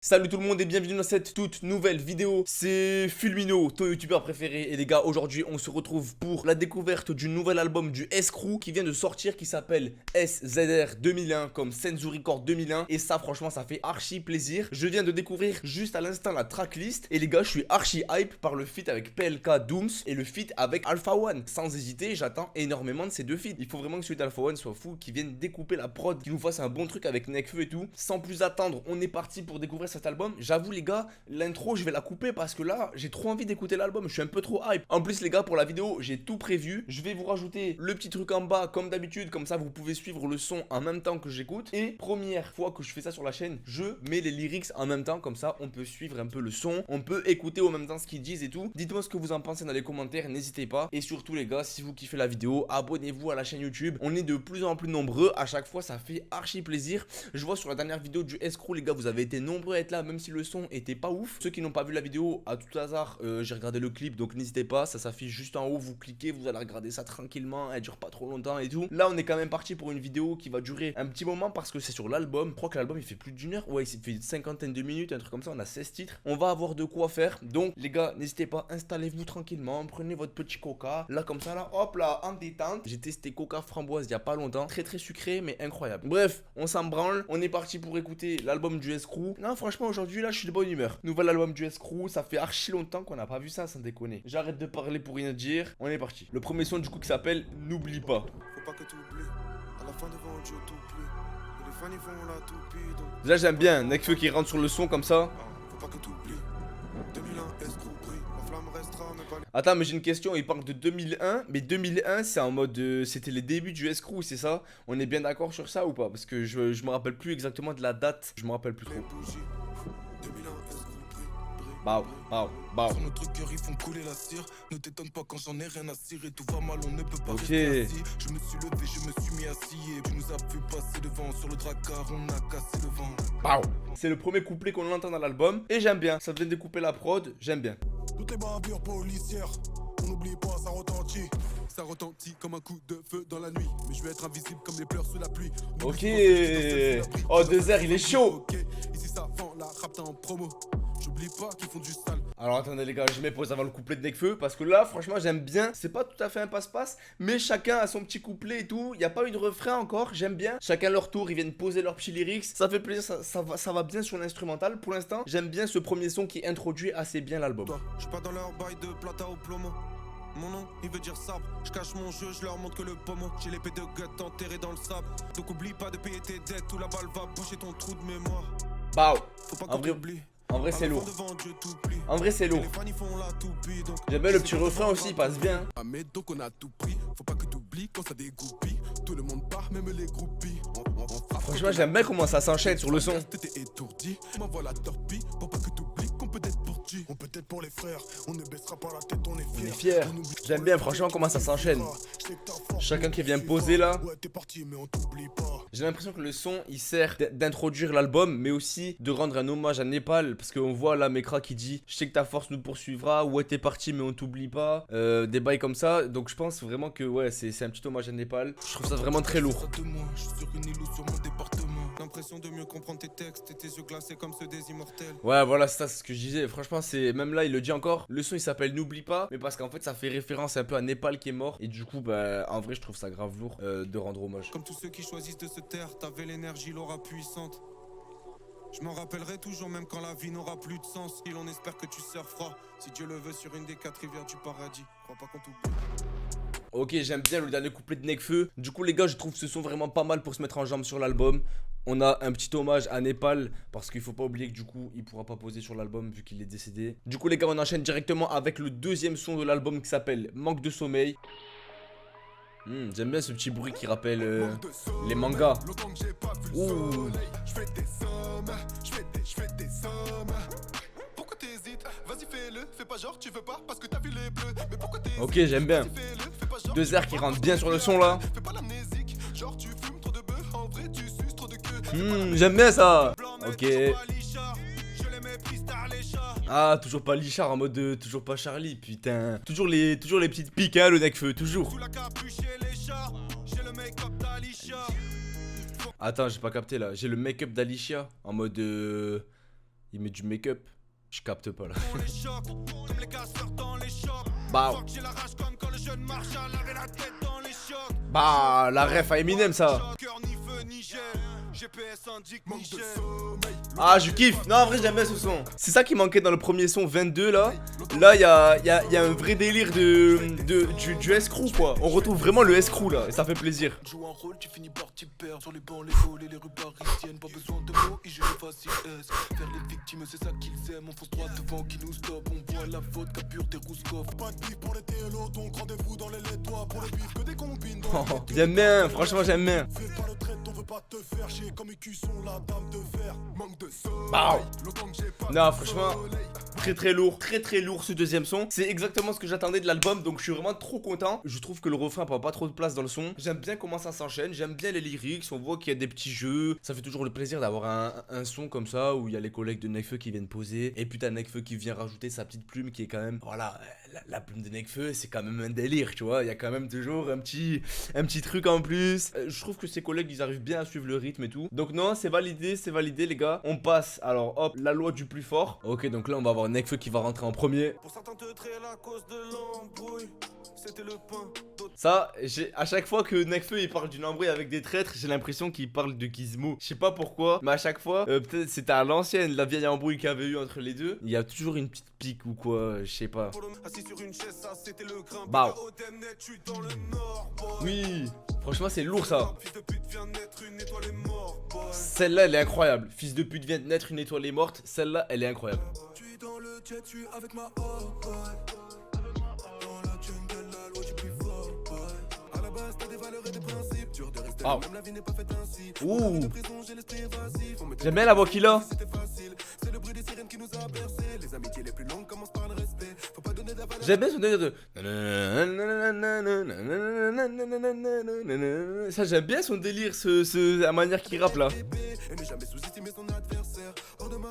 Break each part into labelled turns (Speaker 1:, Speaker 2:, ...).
Speaker 1: Salut tout le monde et bienvenue dans cette toute nouvelle vidéo. C'est Fulmino, ton youtubeur préféré. Et les gars, aujourd'hui on se retrouve pour la découverte du nouvel album du S-Crew qui vient de sortir, qui s'appelle SZR 2001 comme Senzu Record 2001. Et ça franchement ça fait archi plaisir. Je viens de découvrir juste à l'instant la tracklist. Et les gars, je suis archi hype par le feat avec PLK Dooms et le feat avec Alpha One. Sans hésiter, j'attends énormément de ces deux feats. Il faut vraiment que celui d'Alpha One soit fou, qui vienne découper la prod, qui nous fasse un bon truc avec Nekfeu et tout. Sans plus attendre, on est parti pour découvrir cet album. J'avoue les gars, l'intro je vais la couper parce que là j'ai trop envie d'écouter l'album, je suis un peu trop hype. En plus les gars, pour la vidéo j'ai tout prévu. Je vais vous rajouter le petit truc en bas comme d'habitude, comme ça vous pouvez suivre le son en même temps que j'écoute. Et première fois que je fais ça sur la chaîne, je mets les lyrics en même temps, comme ça on peut suivre un peu le son, on peut écouter en même temps ce qu'ils disent et tout. Dites-moi ce que vous en pensez dans les commentaires, n'hésitez pas. Et surtout les gars, si vous kiffez la vidéo, abonnez-vous à la chaîne YouTube. On est de plus en plus nombreux, à chaque fois ça fait archi plaisir. Je vois sur la dernière vidéo du S-Crew les gars, vous avez été nombreux à être là, même si le son était pas ouf. Ceux qui n'ont pas vu la vidéo, à tout hasard, j'ai regardé le clip, donc n'hésitez pas, ça s'affiche juste en haut, vous cliquez, vous allez regarder ça tranquillement, elle dure pas trop longtemps et tout. Là on est quand même parti pour une vidéo qui va durer un petit moment parce que c'est sur l'album. Je crois que l'album il fait plus d'une heure, ouais il fait une cinquantaine de minutes, un truc comme ça, on a 16 titres. On va avoir de quoi faire, donc les gars n'hésitez pas, installez-vous tranquillement, prenez votre petit coca, là comme ça là, hop là, en détente. J'ai testé coca framboise il y a pas longtemps, très très sucré mais incroyable. Bref, on s'en branle, on est parti pour écouter l'album du S-Crew. Non franchement aujourd'hui là je suis de bonne humeur. Nouvel album du S-Crew, ça fait archi longtemps qu'on n'a pas vu ça, sans déconner. J'arrête de parler pour rien dire, on est parti. Le premier son du coup qui s'appelle N'oublie pas.
Speaker 2: Faut pas que t'oublies, à la fin devant Dieu tout plie. Et les fans ils font la toupie donc.
Speaker 1: Déjà j'aime bien, Nekfeu qui rentre sur le son comme ça.
Speaker 2: Faut pas que t'oublies, 2001 escroc pris, la flamme restera mais pas les.
Speaker 1: Attends mais j'ai une question, il parle de 2001, mais 2001 c'est en mode, c'était les débuts du S-Crew, c'est ça? On est bien d'accord sur ça ou pas? Parce que je me rappelle plus exactement de la date, je me rappelle plus trop.
Speaker 2: Bougies, 2001 escroc pris,
Speaker 1: Bao, bao, bao.
Speaker 2: Sur notre cœur ils font couler la cire. Ne t'étonne pas quand j'en ai rien à cirer. Tout va mal, on ne peut pas
Speaker 1: Ok.
Speaker 2: rester assis. Je me suis levé, je me suis mis assis. Et tu nous as vu passer devant. Sur le dracard, on a cassé le vent.
Speaker 1: Bao. C'est le premier couplet qu'on entend dans l'album et j'aime bien, ça vient de découper la prod, j'aime bien.
Speaker 2: Toutes les bavures policières, on n'oublie pas, ça retentit. Ça retentit comme un coup de feu dans la nuit. Mais je vais être invisible comme les pleurs sous la pluie.
Speaker 1: Ok. Oh, 2 heures, il est chaud.
Speaker 2: Ok, ici ça vend la rap en promo. J'oublie pas qu'ils font du sale.
Speaker 1: Alors attendez les gars, je mets pause avant le couplet de Nekfeu parce que là franchement j'aime bien. C'est pas tout à fait un passe-passe, mais chacun a son petit couplet et tout. Il y a pas eu de refrain encore, j'aime bien. Chacun leur tour, ils viennent poser leurs petits lyrics. Ça fait plaisir, ça va bien sur l'instrumental. Pour l'instant, j'aime bien ce premier son qui introduit assez bien l'album.
Speaker 2: Je suis pas dans leur bail de plata au plomo. Mon nom, il veut dire sabre. Je cache mon jeu, je leur montre que le pommeau. J'ai l'épée de guette enterrée dans le sable. Donc oublie pas de payer tes dettes ou la balle va boucher ton trou de mémoire.
Speaker 1: Bao.
Speaker 2: Faut pas
Speaker 1: En
Speaker 2: qu'on
Speaker 1: vrai,
Speaker 2: t'oublie.
Speaker 1: en vrai c'est lourd.
Speaker 2: Devant Dieu tout plie.
Speaker 1: En vrai c'est lourd.
Speaker 2: Les fans ils font la toupie donc.
Speaker 1: J'aime bien le petit refrain aussi, il passe bien.
Speaker 2: Ah mais donc on a tout pris. Faut pas que t'oublies quand ça dégoupille. Tout le monde part, même les groupies.
Speaker 1: Franchement j'aime bien comment ça s'enchaîne sur le son.
Speaker 2: T'étais étourdi, m'envoie la torpille. Pour pas que t'oublies qu'on peut être pour qui. On peut être pour les frères. On ne baissera pas la tête, on est
Speaker 1: On
Speaker 2: fiers.
Speaker 1: est fiers. J'aime bien franchement comment ça s'enchaîne. Chacun qui vient poser là.
Speaker 2: Ouais t'es parti mais on t'oublie pas.
Speaker 1: J'ai l'impression que le son il sert d'introduire l'album, mais aussi de rendre un hommage à Népal. Parce qu'on voit là Mekra qui dit je sais que ta force nous poursuivra, ouais t'es parti mais on t'oublie pas. Des bails comme ça. Donc je pense vraiment que ouais c'est un petit hommage à Népal. Je trouve ça vraiment très lourd.
Speaker 2: De moi, je suis sur une île ou sur mon département. L'impression de mieux comprendre tes textes et tes yeux glacés comme ceux des immortels.
Speaker 1: Ouais voilà c'est ça, c'est ce que je disais. Franchement c'est même là il le dit encore. Le son il s'appelle N'oublie pas, mais parce qu'en fait ça fait référence un peu à Népal qui est mort. Et du coup bah en vrai je trouve ça grave lourd de rendre hommage.
Speaker 2: Comme tous ceux qui choisissent de se taire, t'avais l'énergie, l'aura puissante. Je m'en rappellerai toujours même quand la vie n'aura plus de sens. Et l'on espère que tu surferas. Si Dieu le veut sur une des 4 rivières du paradis. Crois pas qu'on t'oublie.
Speaker 1: Ok, j'aime bien le dernier couplet de Nekfeu. Du coup les gars, je trouve ce son vraiment pas mal pour se mettre en jambe sur l'album. On a un petit hommage à Népal parce qu'il faut pas oublier que du coup il pourra pas poser sur l'album vu qu'il est décédé. Du coup les gars, on enchaîne directement avec le deuxième son de l'album qui s'appelle Manque de sommeil. J'aime bien ce petit bruit qui rappelle les mangas. Ouh.
Speaker 2: Pourquoi t'hésites? Vas-y fais-le, fais pas genre tu veux pas parce que t'as vu les bleus. Mais pourquoi t'hésites?
Speaker 1: Ok, j'aime bien. 2 heures qui rentrent bien sur le son là.
Speaker 2: Fais pas l'amnésique, genre tu fumes trop de bœuf, en vrai tu suces trop de queue.
Speaker 1: J'aime bien ça. Ok.
Speaker 2: Je les méprise tard les chats.
Speaker 1: Ah, toujours pas Lichard en mode toujours pas Charlie, putain. Toujours les petites piques, hein, le Nekfeu, toujours.
Speaker 2: Sous la capuche et les chats. J'ai le make-up d'Alicia.
Speaker 1: Attends, j'ai pas capté là. J'ai le make-up d'Alicia en mode. Il met du make-up. Je capte pas là.
Speaker 2: Dans les chocs, comme les casseurs dans les chocs.
Speaker 1: Bah,
Speaker 2: Fuck, j'ai la rage comme quand le jeune Marshall avait la tête dans les chocs.
Speaker 1: bah, la ref à Eminem ça.
Speaker 2: Cœur ni feu ni gel. GPS indique Michel.
Speaker 1: Ah, je kiffe. Non, en vrai, j'aime bien ce son. C'est ça qui manquait dans le premier son 22 là. Là, il y a un vrai délire du escrew quoi. On retrouve vraiment le escrew là et ça fait plaisir.
Speaker 3: Joue un rôle, tu finis par t'y perdre. Sur les bancs, les halls et les rues parisiennes. Pas besoin de mots, ils jouent facile S. Faire les victimes, c'est ça qu'ils aiment. On fonce droit devant qui nous stoppe. On boit la vodka pure des Rouskov. Pas de bif pour les télos, donc rendez-vous dans les laitois. Pour les bifs que des combines.
Speaker 1: J'aime bien, franchement, j'aime bien.
Speaker 3: Fais pas le trait, on veut pas te faire chier. Comme ils sont la dame de fer. Manque de soleil.
Speaker 1: Bah.
Speaker 3: Le temps que j'ai pas
Speaker 1: Non,
Speaker 3: de
Speaker 1: franchement,
Speaker 3: soleil.
Speaker 1: très lourd ce deuxième son. C'est exactement ce que j'attendais de l'album, donc je suis vraiment trop content. Je trouve que le refrain prend pas trop de place dans le son. J'aime bien comment ça s'enchaîne, j'aime bien les lyrics, on voit qu'il y a des petits jeux. Ça fait toujours le plaisir d'avoir un son comme ça où il y a les collègues de Nekfeu qui viennent poser. Et puis t'as Nekfeu qui vient rajouter sa petite plume qui est quand même, voilà, la plume de Nekfeu c'est quand même un délire, tu vois. Il y a quand même toujours un petit truc en plus. Je trouve que ses collègues ils arrivent bien à suivre le rythme et tout. Donc non, c'est validé les gars. On passe, alors hop, la loi du plus fort. Ok, donc là on va avoir Nekfeu qui va rentrer en premier.
Speaker 2: Pour certains te traiter la cause de l'embrouille. C'était le pain.
Speaker 1: Ça, à chaque fois que Nekfeu il parle d'une embrouille avec des traîtres, j'ai l'impression qu'il parle de Gizmo. Je sais pas pourquoi, mais à chaque fois, peut-être c'était à l'ancienne, la vieille embrouille qu'il y avait eu entre les deux. Il y a toujours une petite pique ou quoi, je sais pas.
Speaker 2: Assis sur une chaise, ça c'était le grain.
Speaker 1: Bah.
Speaker 2: Au Demnet, je suis dans le nord, boy.
Speaker 1: Oui, franchement c'est lourd ça.
Speaker 2: Fils de pute vient de naître, une étoile est morte, boy.
Speaker 1: Celle-là elle est incroyable. Fils de pute vient de naître, une étoile est morte. Celle-là elle est incroyable.
Speaker 3: Je suis dans le jet, je suis avec ma oh boy. Dans la jungle, la loi du plus fort, boy. À la base, t'as des valeurs et des principes. Dur de rester
Speaker 1: Ah.
Speaker 3: même la vie n'est pas faite ainsi.
Speaker 1: Ouh.
Speaker 3: De prison, j'ai l'esprit évasif. On met
Speaker 1: J'aime bien la voix qu'il a.
Speaker 3: c'était facile. C'est le bruit des sirènes qui nous a bercés. Les amitiés les plus longues commencent par le respect. Faut pas donner de la valeur.
Speaker 1: J'aime bien son délire de... Ça j'aime bien son délire, la manière qu'il rappe là.
Speaker 3: Et ne jamais sous-estimer son adversaire. Hors de ma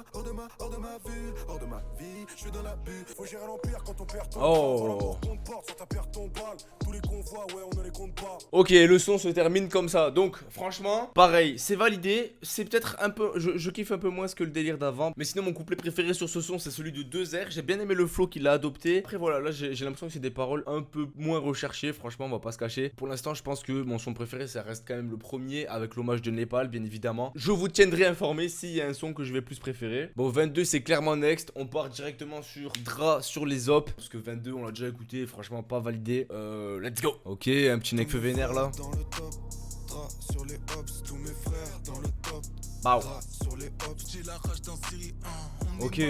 Speaker 3: vue, hors de ma vie. Je suis dans la bulle. Faut gérer l'empire quand on perd ton
Speaker 1: Oh.
Speaker 3: compte porte, sur ta perte ton balle. Tous les convois, ouais, on ne les compte pas.
Speaker 1: Ok, le son se termine comme ça. Donc, franchement, pareil, c'est validé. C'est peut-être un peu. Je kiffe un peu moins que le délire d'avant. Mais sinon, mon couplet préféré sur ce son, c'est celui de 2R. J'ai bien aimé le flow qu'il a adopté. Après, voilà, là, j'ai l'impression que c'est des paroles un peu moins recherchées. Franchement, on va pas se cacher. Pour l'instant, je pense que mon son préféré, ça reste quand même le premier, avec l'hommage de Népal, bien évidemment. Je vous tiendrai informé s'il y a un son que je vais plus préférer. Bon, 22, c'est clairement next. On part directement sur Dra sur les op. Parce que 22, on l'a déjà écouté. Franchement, pas validé. Let's go. Ok, un petit Nekfeu vénère là.
Speaker 2: Dans le top, dra sur les hops, tous mes frères dans le top.
Speaker 1: Bah,
Speaker 2: Dra sur les hops, j'ai la rage d'un Syrie 1.
Speaker 1: ok.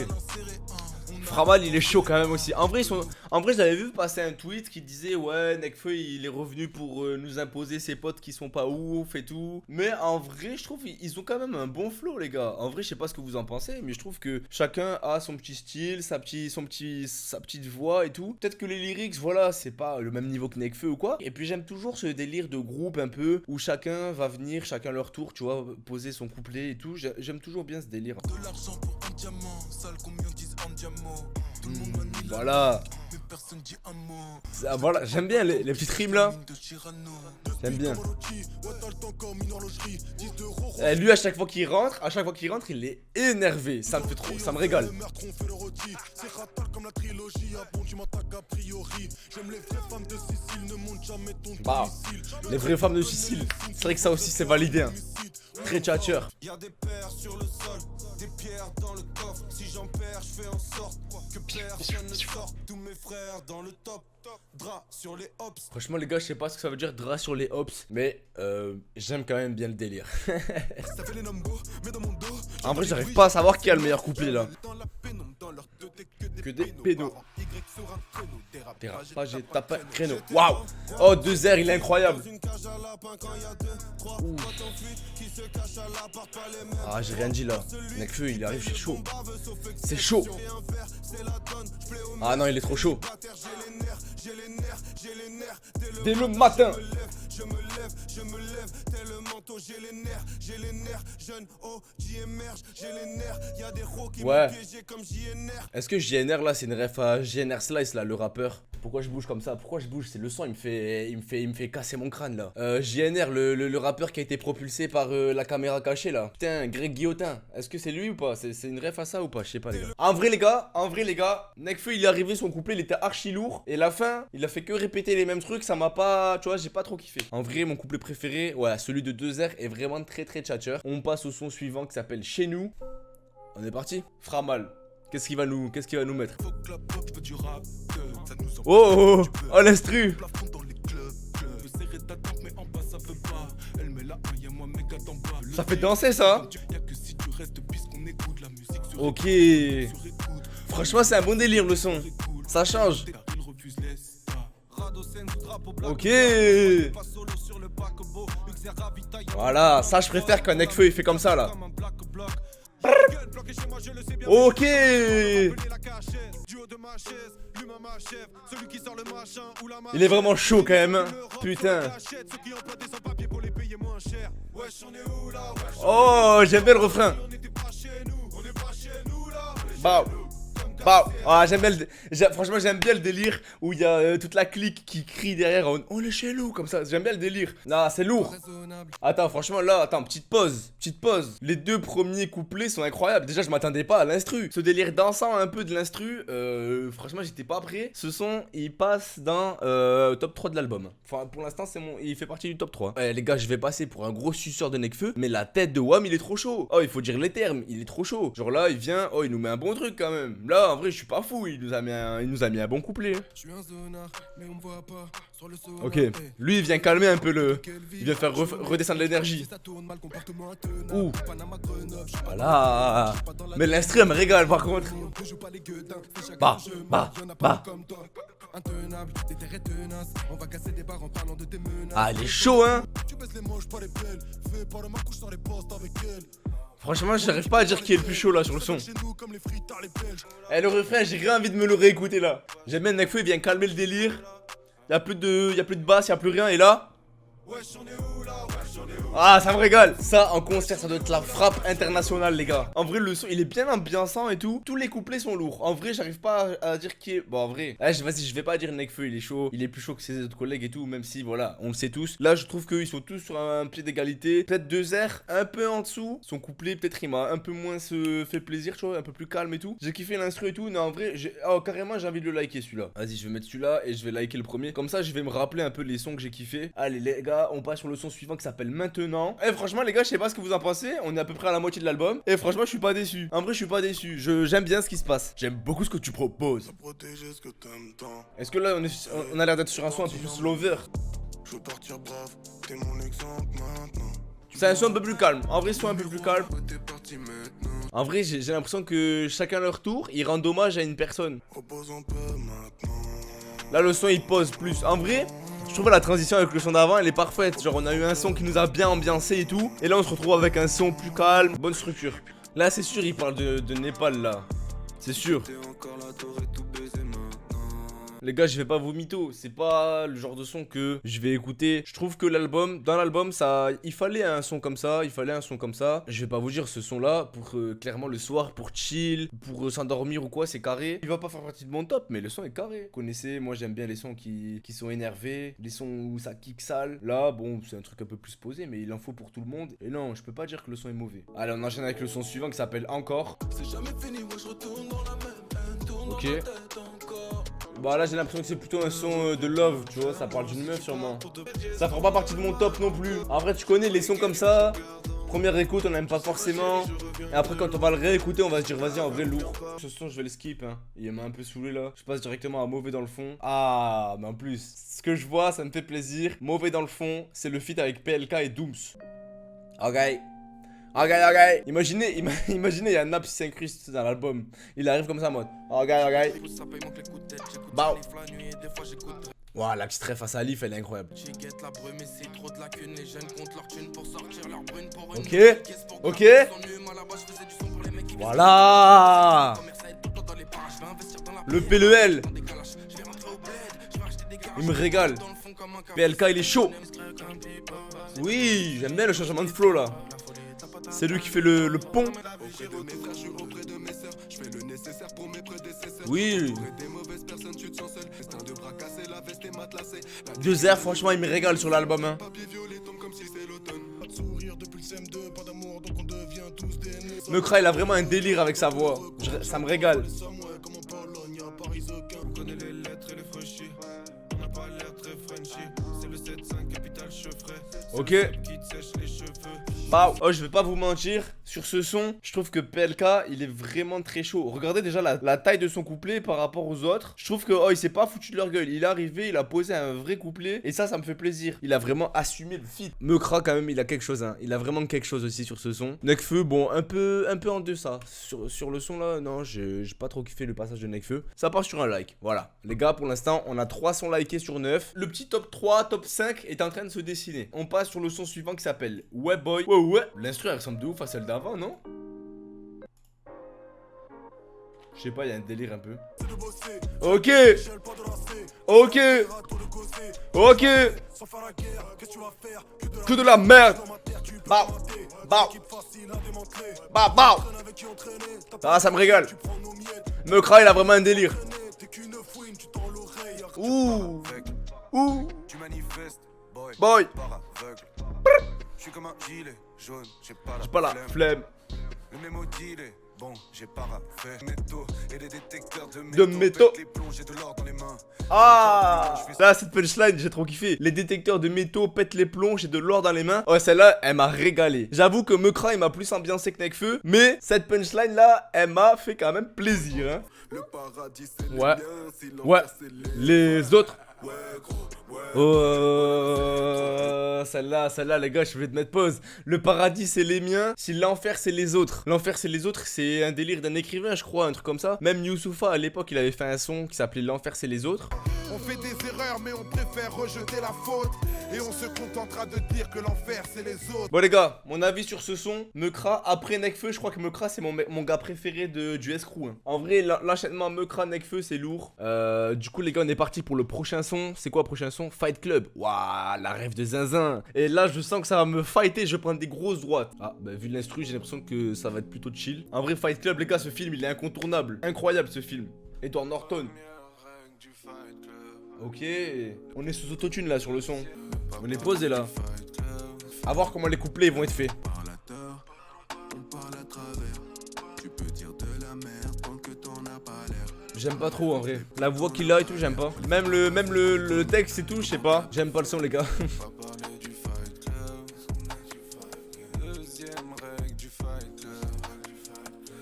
Speaker 1: Framal il est chaud quand même aussi. En vrai, je l'avais vu passer un tweet qui disait ouais Nekfeu il est revenu pour nous imposer ses potes qui sont pas ouf et tout. Mais en vrai je trouve ils ont quand même un bon flow les gars. En vrai je sais pas ce que vous en pensez, mais je trouve que chacun a son petit style, sa petite voix et tout. Peut-être que les lyrics voilà c'est pas le même niveau que Nekfeu ou quoi. Et puis j'aime toujours ce délire de groupe un peu où chacun va venir, chacun leur tour, tu vois, poser son couplet et tout. J'aime toujours bien ce délire.
Speaker 3: De l'argent pour un diamant, sale combien disent un diamant. Tout le monde manie la
Speaker 1: Voilà.
Speaker 3: mais personne dit un mot.
Speaker 1: Ça, voilà, j'aime bien les petites rimes là.
Speaker 3: De Cyrano.
Speaker 1: J'aime bien.
Speaker 3: Ouais, t'as le temps comme une horlogerie. 10 d'euros.
Speaker 1: Lui à chaque fois qu'il rentre, il est énervé. Ça me fait trop, ça me régale.
Speaker 3: Le meurtre, on fait le rôti. C'est ratal comme la trilogie. Ah bon, tu m'attaques a priori. J'aime les vraies femmes de Sicile. Ne monte jamais ton
Speaker 1: Bah,
Speaker 3: domicile.
Speaker 1: les vraies femmes de Sicile. C'est vrai que ça aussi c'est validé. Hein. Très tchatcheur.
Speaker 2: Y'a des paires sur le sol, des pierres dans le coffre. Si j'en perds, je fais en sorte que personne ne sorte. Tous mes frères dans le top, dra sur les hops.
Speaker 1: Franchement les gars, je sais pas ce que ça veut dire dra sur les hops, mais j'aime quand même bien le délire.
Speaker 3: Ça fait les numbos, mais dans mon dos.
Speaker 1: En vrai, j'arrive pas à savoir qui a le meilleur couplet là.
Speaker 3: Dans la pénombre, dans leur deux, t'es
Speaker 1: Que des pédos.
Speaker 3: Y sur un créneau,
Speaker 1: Dérapage et tape un créneau. Waouh. Oh 2R, il est incroyable.
Speaker 2: Une cage à lapin quand y'a 2, 3 potes en fuite qui se cachent à l'appart, pas les mêmes.
Speaker 1: Ah j'ai rien dit là. Nekfeu il arrive, c'est chaud. C'est chaud. Ah non il est trop chaud. Dès le matin.
Speaker 2: Je me lève, tel le manteau, j'ai les nerfs, jeune OG émerge, j'ai les nerfs, y'a des ros qui
Speaker 1: Ouais.
Speaker 2: m'ont piégé comme JNR.
Speaker 1: Est-ce que JNR là c'est une ref à JNR Slice là, le rappeur? voir. Pourquoi je bouge comme ça? Pourquoi je bouge? C'est le son, il me fait casser mon crâne là. JNR, le rappeur qui a été propulsé par la caméra cachée là. Putain, Greg Guillotin. Est-ce que c'est lui ou pas? C'est une ref à ça ou pas? Je sais pas les gars. En vrai les gars, Nekfeu il est arrivé, son couplet il était archi lourd. Et la fin, il a fait que répéter les mêmes trucs, ça m'a pas, tu vois, j'ai pas trop kiffé. En vrai, mon couplet préféré, ouais, celui de 2R est vraiment très tchatcher. On passe au son suivant qui s'appelle Chez nous. On est parti. Framal. Qu'est-ce qu'il va nous mettre? Oh, l'instru. Ça fait danser ça. Ok. Franchement c'est un bon délire le son. Ça change. Ok. Voilà, ça je préfère qu'un Nekfeu il fait comme ça là. Ok. Il est vraiment chaud quand même. Putain. Oh, j'aime bien le refrain. Bah. Ah, franchement j'aime bien le délire où il y a toute la clique qui crie derrière on est chez nous comme ça, j'aime bien le délire. Non, c'est lourd. Attends, franchement là, petite pause. Les deux premiers couplets sont incroyables. Déjà je m'attendais pas à l'instru. Ce délire dansant un peu de l'instru, franchement j'étais pas prêt. Ce son il passe dans top 3 de l'album. Enfin pour l'instant il fait partie du top 3. Les gars, je vais passer pour un gros suceur de Nekfeu, mais la tête de Wham il est trop chaud. Oh, il faut dire les termes, il est trop chaud. Genre là il vient, oh il nous met un bon truc quand même. Là en vrai je suis pas fou, il nous a mis un bon couplet. Ok, lui il vient calmer un peu il vient faire redescendre l'énergie. Ouh. Voilà. Mais l'instru elle me régale par contre. Bah. Ah, il est chaud hein. Franchement, j'arrive pas à dire qui est le plus chaud là sur le son. Le refrain, j'ai rien envie de me le réécouter là. J'aime bien Nekfeu, il vient calmer le délire. Y'a plus de basse, y'a plus rien. Et là, ah, ça me régale. Ça, en concert, ça doit être la frappe internationale, les gars. En vrai, le son, il est bien ambiançant et tout. Tous les couplets sont lourds. En vrai, j'arrive pas à dire qui est... Bon, en vrai, vas-y, je vais pas dire Nekfeu, il est chaud. Il est plus chaud que ses autres collègues et tout, même si, voilà, on le sait tous. Là, je trouve qu'ils sont tous sur un pied d'égalité. Peut-être 2R, un peu en dessous. Son couplet, peut-être, il m'a un peu moins fait plaisir, tu vois, un peu plus calme et tout. J'ai kiffé l'instru et tout. Non, en vrai, carrément, j'ai envie de le liker, celui-là. Vas-y, je vais mettre celui-là et je vais liker le premier. Comme ça, je vais me rappeler un peu les sons que j'ai kiffé. Allez, les gars, on passe sur le son suivant qui s'appelle Maintenant. Franchement les gars, je sais pas ce que vous en pensez. On est à peu près à la moitié de l'album. Et franchement je suis pas déçu. En vrai je suis pas déçu. J'aime bien ce qui se passe. J'aime beaucoup ce que tu proposes. Est-ce que là on a l'air d'être sur un son un peu plus lover? C'est un son un peu plus calme. En vrai son un peu plus calme. En vrai j'ai l'impression que chacun leur tour ils rendent hommage à une personne. Là le son il pose plus. En vrai je trouve la transition avec le son d'avant elle est parfaite. Genre on a eu un son qui nous a bien ambiancé et tout. Et là on se retrouve avec un son plus calme. Bonne structure. Là c'est sûr il parle de Népal là. C'est sûr. Les gars, je vais pas vous mytho, c'est pas le genre de son que je vais écouter. Je trouve que dans l'album, il fallait un son comme ça, Je vais pas vous dire ce son là pour clairement le soir, pour chill, pour s'endormir ou quoi, c'est carré. Il va pas faire partie de mon top, mais le son est carré. Vous connaissez, moi j'aime bien les sons qui sont énervés, les sons où ça kick sale. Là, bon, c'est un truc un peu plus posé, mais il en faut pour tout le monde. Et non, je peux pas dire que le son est mauvais. Allez, on enchaîne avec le son suivant qui s'appelle Encore. Ok. Bah là j'ai l'impression que c'est plutôt un son de love, tu vois, ça parle d'une meuf sûrement. Ça fera pas partie de mon top non plus. En vrai tu connais les sons comme ça, première écoute on n'aime pas forcément. Et après quand on va le réécouter on va se dire vas-y en vrai lourd. Ce son je vais le skip hein, il m'a un peu saoulé là. Je passe directement à mauvais dans le fond. Ah mais en plus, ce que je vois ça me fait plaisir. Mauvais dans le fond, c'est le feat avec PLK et Dooms. Ok. Imaginez, il y a un Naps qui s'incruste dans l'album. Il arrive comme ça en mode. Ok. Bah. Waouh, la petite ref à Salif, elle est incroyable. Ok. Voilà. Le P, le L. Il me régale. PLK, il est chaud. Oui, j'aime bien le changement de flow là. C'est lui qui fait le pont. Oui.
Speaker 3: matelassé.
Speaker 1: 2R, franchement, il me régale sur l'album. Hein.
Speaker 3: Papier violet tombe comme si c'est l'automne. Pas de sourire depuis le CM2, pas d'amour donc on devient tous des nœuds.
Speaker 1: Mekra, il a vraiment un délire avec sa voix. Ça me régale.
Speaker 3: Comme en Pologne, à Paris aucun. On connaît les lettres et les fraîchis. On n'a pas l'air très Frenchy. C'est le 7-5 capital Chevray.
Speaker 1: Ok.
Speaker 3: Qui te sèche les cheveux.
Speaker 1: Bah, oh, je vais pas vous mentir, sur ce son, je trouve que PLK, il est vraiment très chaud. Regardez déjà la taille de son couplet par rapport aux autres. Je trouve que, oh, il s'est pas foutu de leur gueule. Il est arrivé, il a posé un vrai couplet. Et ça me fait plaisir. Il a vraiment assumé le feat. Mekra, quand même, il a quelque chose, hein. Il a vraiment quelque chose aussi sur ce son. Nekfeu, bon, un peu en deçà. Sur le son là, non, j'ai pas trop kiffé le passage de Nekfeu. Ça part sur un like. Voilà. Les gars, pour l'instant, on a 300 likés sur 9. Le petit top 3, top 5 est en train de se dessiner. On passe sur le son suivant qui s'appelle Ouais Boy. Ouais. L'instru, elle ressemble de ouf à celle d'avant, non? Je sais pas, il y a un délire un peu. Ok. Que de la merde. Bah. Ah, ça me régale. Mekra, il a vraiment un délire. Ouh.
Speaker 3: Tu manifestes,
Speaker 1: Boy.
Speaker 3: Je suis comme un gilet jaune, j'ai pas
Speaker 1: J'ai pas la flemme.
Speaker 3: Le mémo deal est bon, j'ai pas fait métaux et des détecteurs de
Speaker 1: De métaux.
Speaker 3: Les plombs, j'ai de l'or dans les mains.
Speaker 1: Ah, là, cette punchline, j'ai trop kiffé. Les détecteurs de métaux pètent les plombs, j'ai de l'or dans les mains. Ouais, celle-là, elle m'a régalé. J'avoue que Mekra, il m'a plus ambiancé que Nekfeu. Mais cette punchline là, elle m'a fait quand même plaisir. Hein.
Speaker 3: Le paradis, c'est
Speaker 1: Ouais.
Speaker 3: les miens, si l'enfer,
Speaker 1: Ouais.
Speaker 3: c'est
Speaker 1: Les autres.
Speaker 3: Ouais, gros, ouais.
Speaker 1: Oh, celle-là, les gars, je vais te mettre pause. Le paradis, c'est les miens. Si l'enfer, c'est les autres. L'enfer, c'est les autres, c'est un délire d'un écrivain, je crois, un truc comme ça. Même Youssoupha, à l'époque, il avait fait un son qui s'appelait L'enfer, c'est les autres.
Speaker 4: On fait des erreurs mais on préfère rejeter la faute. Et on se contentera de dire que l'enfer c'est les autres.
Speaker 1: Bon les gars, mon avis sur ce son, Mekra, après Nekfeu, je crois que Mekra c'est mon gars préféré du S-Crew. Hein. En vrai, l'enchaînement Mekra-Nekfeu c'est lourd. Du coup les gars, on est parti pour le prochain son. C'est quoi le prochain son? Fight Club. Waouh, la rêve de zinzin. Et là je sens que ça va me fighter, je vais prendre des grosses droites. Ah, bah vu l'instru, j'ai l'impression que ça va être plutôt chill. En vrai, Fight Club les gars, ce film il est incontournable. Incroyable ce film. Edward Norton. Ok, on est sous autotune là sur le son. On est posé là. A voir comment les couplets ils vont être faits. J'aime pas trop en vrai. La voix qu'il a et tout, j'aime pas. Même le texte et tout, je sais pas. J'aime pas le son les gars.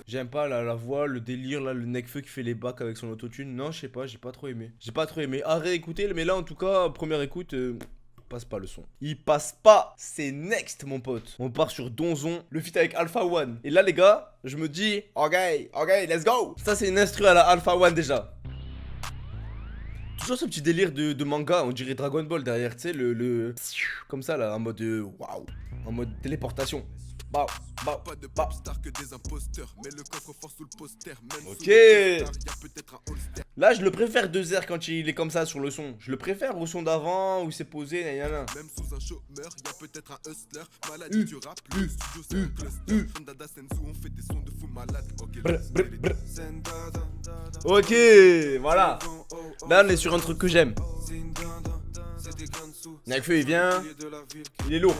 Speaker 1: J'aime pas la voix, le délire, là, le Nekfeu qui fait les bacs avec son autotune. Non, je sais pas, j'ai pas trop aimé. J'ai pas trop aimé. À réécouter, mais là, en tout cas, première écoute, passe pas le son. Il passe pas, c'est next, mon pote. On part sur Donzon, le feat avec Alpha One. Et là, les gars, je me dis, ok, let's go. Ça, c'est une instru à la Alpha One déjà. Toujours ce petit délire de manga, on dirait Dragon Ball derrière, tu sais, le comme ça, là, en mode, waouh, en mode téléportation. Bah.
Speaker 3: Pas de pop star que des imposteurs. Mais le coffre fort sous le poster. Même
Speaker 1: Ok.
Speaker 3: sous le poster, y a peut-être un holster.
Speaker 1: Là, je le préfère 2R quand il est comme ça sur le son. Je le préfère au son d'avant où c'est posé, nanana.
Speaker 3: Même sous un chômeur, y a peut-être un hustler. Maladie du rap, le studio c'est un cluster. Dada Sensu, on fait des sons de fou malade. Ok,
Speaker 1: Brr. Ok, voilà. Là, on est sur un truc que j'aime. Nekfeu, il vient. Il est lourd.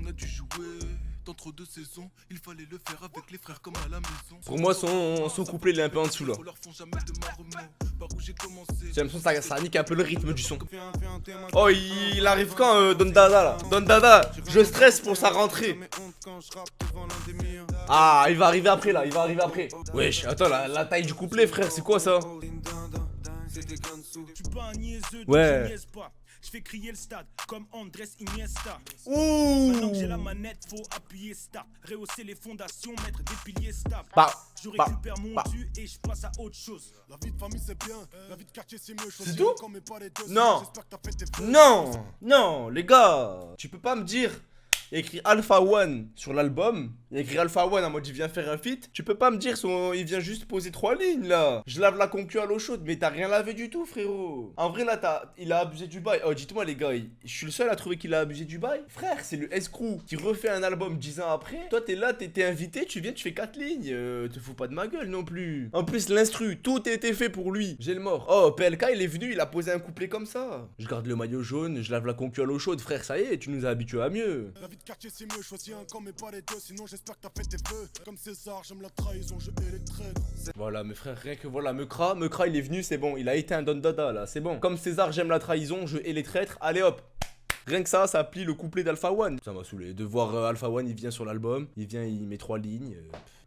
Speaker 3: On a dû jouer dans trop de saisons. Il fallait le faire avec les frères comme à la maison.
Speaker 1: Pour moi, son couplet, il est un peu en dessous, là. J'ai l'impression que ça nique un peu le rythme du son. Oh, il arrive quand, Don Dada, là? Don Dada, je stresse pour sa rentrée. Ah, il va arriver après, là, il va arriver après. Wesh, attends, la taille du couplet, frère, c'est quoi, ça? Ouais.
Speaker 5: Je fais crier le stade comme Andrés Iniesta.
Speaker 1: Ouh.
Speaker 5: Maintenant que j'ai la manette, faut appuyer start. Rehausser les fondations, mettre des piliers stables. Je récupère mon dû et je passe à autre chose.
Speaker 4: La vie de famille c'est bien, la vie de quartier c'est mieux.
Speaker 1: C'est tout? Non. Non, les gars, tu peux pas me dire il y a écrit Alpha One sur l'album. Il y a écrit Alpha One en mode il vient faire un feat. Tu peux pas me dire il vient juste poser 3 lignes là. Je lave la concu à l'eau chaude, mais t'as rien lavé du tout, frérot. En vrai, là, il a abusé du bail. Oh, dites-moi, les gars, je suis le seul à trouver qu'il a abusé du bail. Frère, c'est le S-Crew qui refait un album 10 ans après. Toi, t'es là, t'es invité, tu viens, tu fais 4 lignes. Te fous pas de ma gueule non plus. En plus, l'instru, tout a été fait pour lui. J'ai le mort. Oh, PLK, il est venu, il a posé un couplet comme ça. Je garde le maillot jaune, je lave la concu à l'eau chaude. Frère, ça y est, tu nous as habitués à mieux.
Speaker 5: La vie de quartier, c'est mieux. Choisis un camp, mais pas les deux. Sinon, j'espère que t'as fait tes vœux. Comme César, j'aime la trahison, je hais les traîtres.
Speaker 1: Voilà, mes frères, rien que voilà, Mekra, il est venu, c'est bon. Il a été un Don Dada là, c'est bon. Comme César, j'aime la trahison, je hais les traîtres. Allez hop. Rien que ça plie le couplet d'Alpha One. Ça m'a saoulé de voir Alpha One, il vient sur l'album, il vient, il met 3 lignes.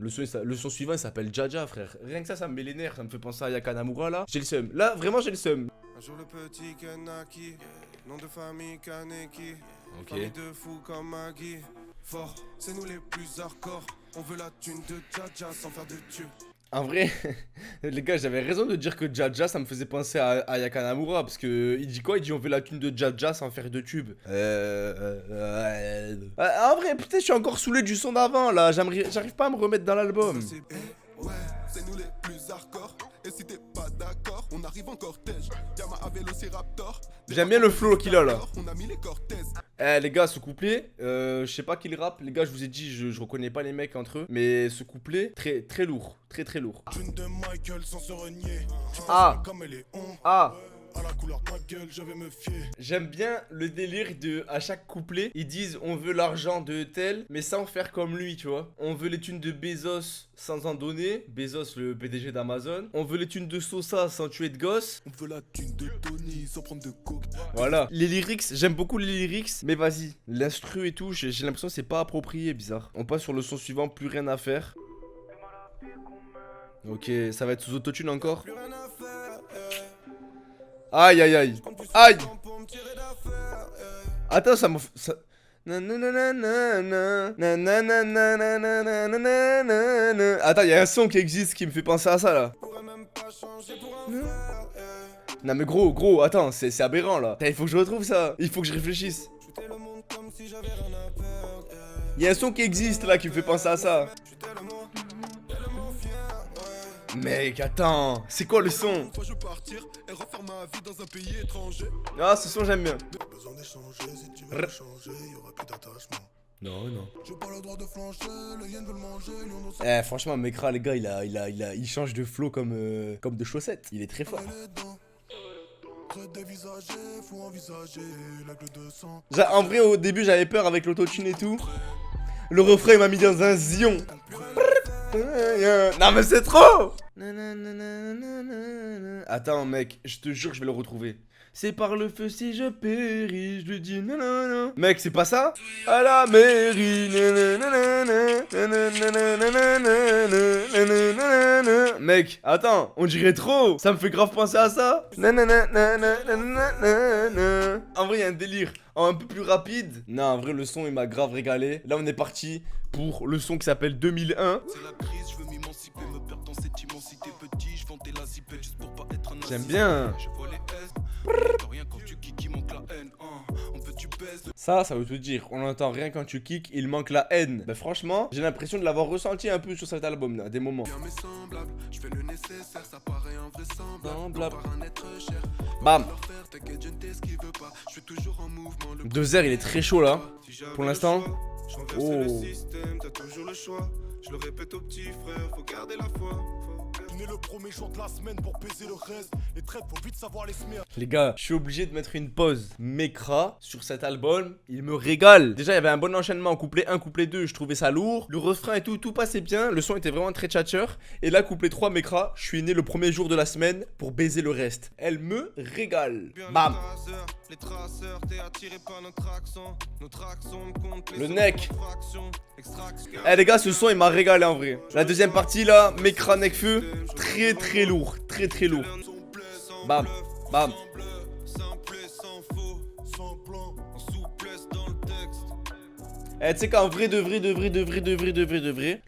Speaker 1: Le son suivant, il s'appelle Jaja, frère. Rien que ça me met les nerfs, ça me fait penser à Yakanamura là. J'ai le seum. Là, vraiment, j'ai le seum.
Speaker 2: Un jour le petit Kanaki, nom de famille Kaneki.
Speaker 1: Ok.
Speaker 2: Famille de fous comme Maggie. Fort, c'est nous les plus hardcore. On veut la thune de Jaja sans faire de tube.
Speaker 1: En vrai, les gars, j'avais raison de dire que Jaja, ça me faisait penser à Yakanamura. Parce que, il dit quoi? Il dit on veut la thune de Jaja sans faire de tube. En vrai, putain, je suis encore saoulé du son d'avant là. J'arrive pas à me remettre dans l'album.
Speaker 2: Ouais, c'est nous les plus hardcore. Et si t'es pas d'accord, on arrive en cortège. Yama à Vélociraptor.
Speaker 1: J'aime bien le flow qu'il a là.
Speaker 2: On a mis les Cortez.
Speaker 1: Eh les gars, ce couplet, je sais pas qui le rappe. Les gars, je vous ai dit, je reconnais pas les mecs entre eux. Mais ce couplet, très lourd. Très lourd.
Speaker 5: Thune de Michael sans se renier.
Speaker 1: Ah.
Speaker 5: Comme elle est
Speaker 1: Ah.
Speaker 5: À la couleur de ma gueule, je vais me fier.
Speaker 1: J'aime bien le délire de, à chaque couplet, ils disent on veut l'argent de tel, mais sans faire comme lui, tu vois. On veut les thunes de Bezos sans en donner. Bezos, le PDG d'Amazon. On veut les thunes de Sosa sans tuer de gosse.
Speaker 3: On veut la thune de Tony sans prendre de coke.
Speaker 1: Voilà. Les lyrics, j'aime beaucoup les lyrics, mais vas-y. L'instru et tout, j'ai l'impression que c'est pas approprié, bizarre. On passe sur le son suivant, plus rien à faire. Ok, ça va être sous autotune encore. Aïe aïe aïe. Aïe. Attends, ça me... Ça... Attends, il y a un son qui existe qui me fait penser à ça là. Non mais gros, attends, c'est aberrant là. Il faut que je retrouve ça. Il faut que je réfléchisse. Il y a un son qui existe là qui me fait penser à ça. Mec, attends, c'est quoi le son?
Speaker 2: Je veux partir et refaire ma vie dans un pays étranger.
Speaker 1: Ah, ce son j'aime bien.
Speaker 5: Besoin d'échanger, si tu veux changer, y aura plus d'attachement.
Speaker 1: Non.
Speaker 5: J'ai pas le droit de flancher, les hyènes veulent manger, lion dans
Speaker 1: Eh, franchement, Mekra, les gars, il change de flow comme de chaussettes. Il est très fort.
Speaker 5: les dents. Très dévisagé, faut envisager l'aigle de sang.
Speaker 1: En vrai, au début, j'avais peur avec l'autotune et tout. Le refrain, il m'a mis dans un zion. Non, mais c'est trop! Attends, mec, je te jure que je vais le retrouver. C'est par le feu si je péris, je lui dis non. Mec, c'est pas ça? À la mairie. Mec, attends, on dirait trop. Ça me fait grave penser à ça. En vrai, il y a un délire un peu plus rapide. Non, en vrai, le son, il m'a grave régalé. Là, on est parti pour le son qui s'appelle 2001.
Speaker 3: C'est la crise, je veux m'émanciper, me perdre dans cette immensité. Petit, je vendais la zipette juste pour pas être un
Speaker 1: J'aime
Speaker 3: narcisse.
Speaker 1: bien.
Speaker 3: Je vois les S, rien quand tu kicks, il manque la haine. On veut tu baises.
Speaker 1: Ça veut tout dire. On n'entend rien quand tu kicks, il manque la haine. Ben franchement, j'ai l'impression de l'avoir ressenti un peu sur cet album là, à des moments.
Speaker 2: Bien mes semblables, je fais le nécessaire, ça paraît invraisemblable. Par un être cher.
Speaker 1: Bam.
Speaker 2: T'inquiète, je ne t'esquive pas. Je suis toujours en mouvement. Le
Speaker 1: 2 heures, il est très chaud là.
Speaker 2: Si j'avais
Speaker 1: Pour
Speaker 2: le
Speaker 1: l'instant.
Speaker 2: choix, je renverserais
Speaker 1: Oh.
Speaker 2: le système, t'as toujours le choix. Je le répète aux petits frères, faut garder la foi.
Speaker 5: On est le premier jour de la semaine pour baiser le reste. Les traites, faut vite savoir les semer.
Speaker 1: Les gars, je suis obligé de mettre une pause. Mekra, sur cet album, il me régale. Déjà, il y avait un bon enchaînement. Couplet 1, couplet 2, je trouvais ça lourd. Le refrain et tout passait bien. Le son était vraiment très tchatcheur. Et là, couplet 3, Mekra, je suis né le premier jour de la semaine pour baiser le reste. Elle me régale. Bam.
Speaker 2: Les traceurs, t'es attiré par notre accent. Notre accent compte
Speaker 1: Le neck. Eh les gars, ce son, il m'a régalé en vrai. La deuxième partie là, Mekra Nekfeu, très lourd. Très lourd. Bam. Bam. Eh, tu sais qu'en vrai de vrai,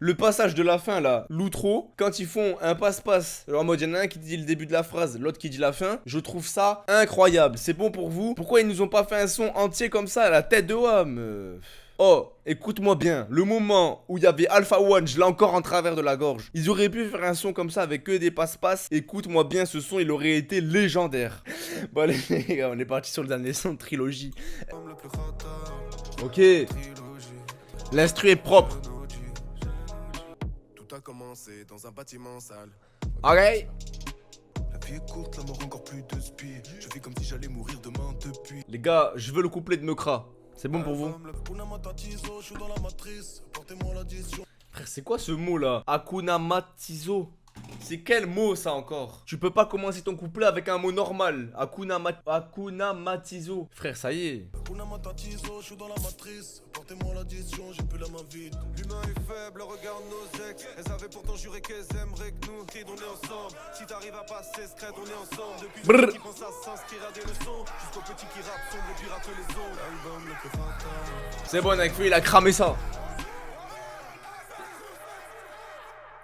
Speaker 1: le passage de la fin là, l'outro, quand ils font un passe-passe, en mode y'en a un qui dit le début de la phrase, l'autre qui dit la fin, je trouve ça incroyable. C'est bon pour vous? Pourquoi ils nous ont pas fait un son entier comme ça à la tête de Wham? Oh, écoute-moi bien, le moment où il y avait Alpha One, je l'ai encore en travers de la gorge. Ils auraient pu faire un son comme ça avec que des passe-passe. Écoute-moi bien, ce son, il aurait été légendaire. Bon allez les gars, on est parti sur le dernier son de trilogie. Ok. L'instru est propre.
Speaker 3: Tout a commencé dans un bâtiment sale.
Speaker 1: Ok.
Speaker 3: La vie est courte, la mort encore plus de spi. Je vis comme si j'allais mourir demain depuis.
Speaker 1: Les gars, je veux le couplet de Mekra. C'est bon pour vous? Frère, c'est quoi ce mot là? Hakuna Matizo. C'est quel mot ça encore? Tu peux pas commencer ton couplet avec un mot normal. Hakuna Matizo. Frère, ça y est.
Speaker 3: Je suis dans la matrice, portez-moi l'addition, j'ai plus la main vide.
Speaker 2: L'humain est faible, regarde nos ex. Elles avaient pourtant juré qu'elles aimeraient que nous. Kid, on est ensemble. Si t'arrives à passer secret, on est ensemble. Depuis
Speaker 1: Brrr.
Speaker 2: ceux qui pensent à s'inscrire à des leçons, jusqu'au petit qui rappe sombre et puis rate les ondes. L'album le plus fatal.
Speaker 1: C'est bon, Nekfeu, il a cramé ça.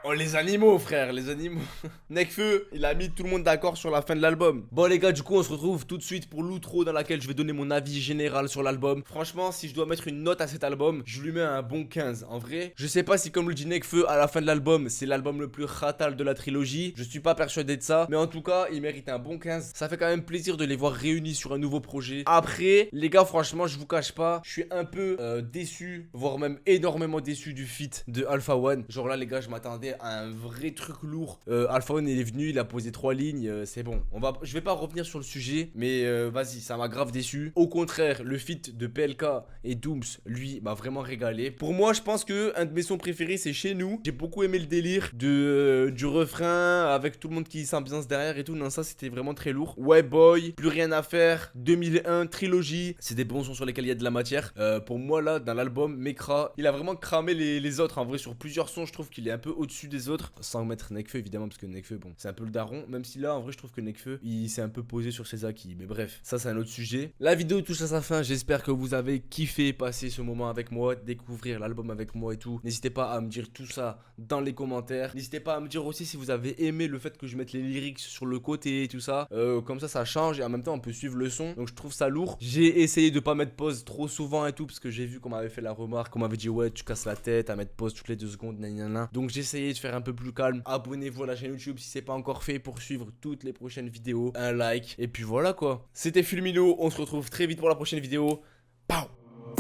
Speaker 1: Oh les animaux frère, les animaux. Nekfeu, il a mis tout le monde d'accord sur la fin de l'album. Bon les gars, du coup on se retrouve tout de suite pour l'outro dans laquelle je vais donner mon avis général sur l'album. Franchement, si je dois mettre une note à cet album, je lui mets un bon 15. En vrai, je sais pas si comme le dit Nekfeu, à la fin de l'album, c'est l'album le plus fatal de la trilogie. Je suis pas persuadé de ça, mais en tout cas, il mérite un bon 15. Ça fait quand même plaisir de les voir réunis sur un nouveau projet. Après, les gars, franchement, je vous cache pas, je suis un peu déçu, voire même énormément déçu du feat de Alpha One. Genre là les gars, je m'attendais à un vrai truc lourd. Alpha One il est venu, il a posé 3 lignes, c'est bon. Je vais pas revenir sur le sujet, mais vas-y, ça m'a grave déçu. Au contraire, le feat de PLK et Dooms, lui, m'a vraiment régalé. Pour moi, je pense que un de mes sons préférés, c'est Chez Nous. J'ai beaucoup aimé le délire du refrain avec tout le monde qui s'ambiance derrière et tout. Non, ça c'était vraiment très lourd. Ouais boy, Plus rien à faire, 2001, Trilogie. C'est des bons sons sur lesquels il y a de la matière. Pour moi là, dans l'album, Mekra, il a vraiment cramé les autres. En vrai, sur plusieurs sons, je trouve qu'il est un peu au-dessus des autres. Sans mettre Nekfeu évidemment, parce que Nekfeu, bon, c'est un peu le daron. Même si là, en vrai, je trouve que Nekfeu, il s'est un peu posé sur ses acquis. Mais bref, ça c'est un autre sujet. La vidéo touche à sa fin. J'espère que vous avez kiffé passer ce moment avec moi, découvrir l'album avec moi et tout. N'hésitez pas à me dire tout ça dans les commentaires. N'hésitez pas à me dire aussi si vous avez aimé le fait que je mette les lyrics sur le côté et tout ça. Comme ça change et en même temps on peut suivre le son. Donc je trouve ça lourd. J'ai essayé de pas mettre pause trop souvent et tout, parce que j'ai vu qu'on m'avait fait la remarque, qu'on m'avait dit ouais tu casses la tête à mettre pause toutes les 2 secondes, nanana. Donc j'ai essayé de faire un peu plus calme. Abonnez-vous à la chaîne YouTube si c'est pas encore fait pour suivre toutes les prochaines vidéos. Un like et puis voilà quoi. C'était Fulmino, on se retrouve très vite pour la prochaine vidéo. Pow.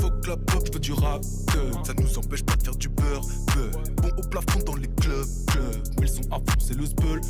Speaker 3: Faut que la pop, je veux du rap, ça nous empêche pas de faire du beurre, bon au plafond dans les clubs, mais ils sont à fond, c'est le spell,